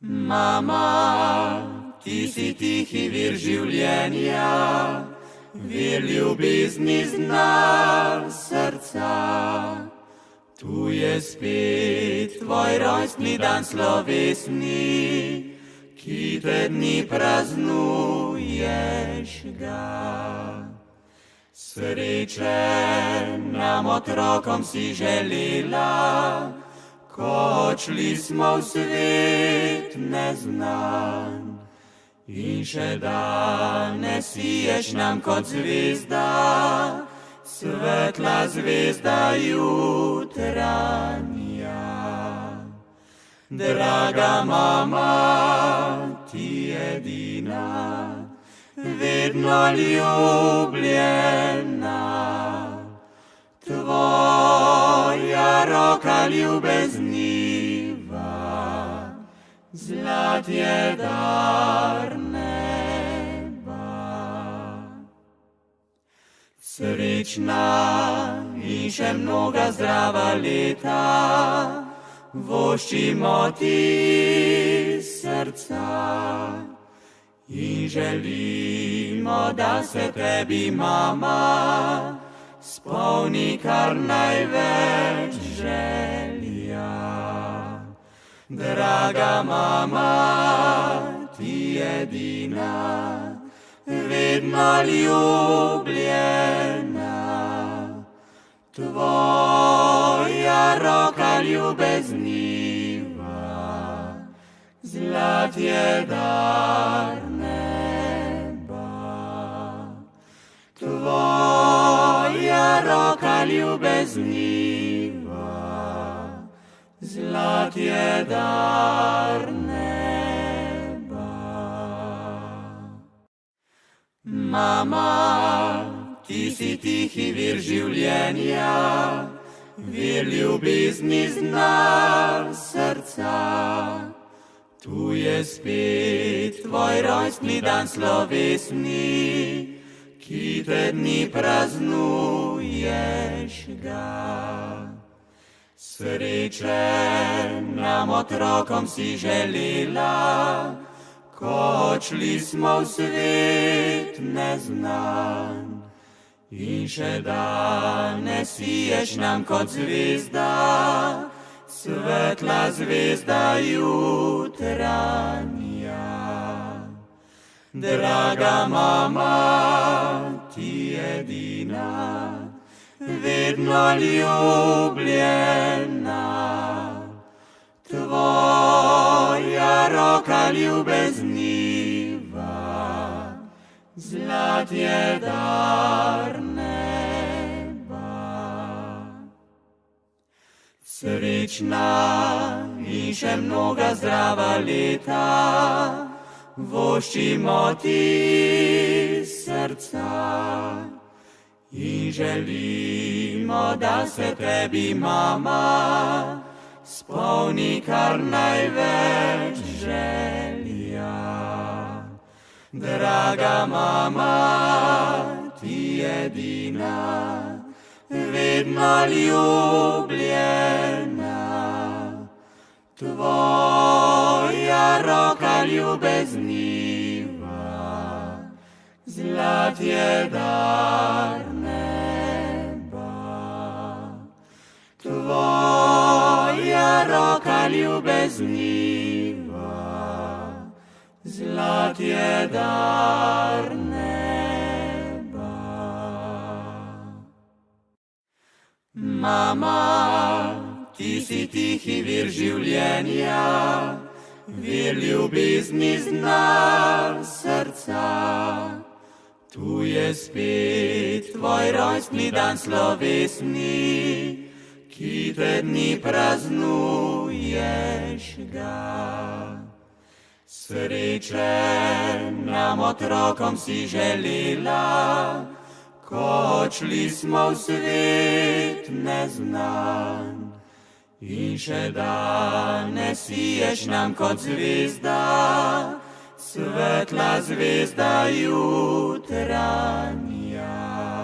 Mama, ti si tihi vir življenja, vir ljubezni zna srca. Tu je spet tvoj rojstni dan slovesni, ki te dni praznuješ ga. Sreče nam otrokom si želela, ko odšli smo v svet neznan. In še danes siješ nam kot zvezda, svetla zvezda jutranja. Draga mama, ti edina, vedno ljubljena. Tvoja roka ljubezniva, zlat je dar neba. Srečna in še mnoga zdrava leta, voščimo ti srca. In želimo, da se tebi, mama, spolni kar največ želja. Draga mama, ti edina, vedno ljubljena. Tvoja roka ljubezniva, zlat je dar neba. Tvoja roka ljubezniva, zlat je dar neba. Mama, ti si tihi vir življenja, vir ljubezni zna srca. Tu je spet tvoj rojstni dan slovesni, ki te dni praznuješ ga. Sreče nam otrokom si želela, ko odšli smo v svet neznan. In še danes siješ nam kot zvezda, svetla zvezda jutranja. Draga mama, ti edina, vedno ljubljena. Tvoja roka ljubezniva, zlat je dar neba. Srečna in še mnoga zdrava leta, voščimo ti srca. In želimo, da se tebi, mama, spolni kar največ želja. Draga mama, ti edina, vedno ljubljena. Tvoja roka ljubezniva, zlat je dar neba. Tvoja roka ljubezniva, zlat je dar neba. Mama, ti si tihi vir življenja, vir ljubezni zna srca. Tu je spet tvoj rojstni dan slovesni, ki te dni praznuješ ga. Sreče nam otrokom si želela, ko odšli smo v svet neznan. In še danes siješ nam kot zvezda, svetla zvezda jutranja.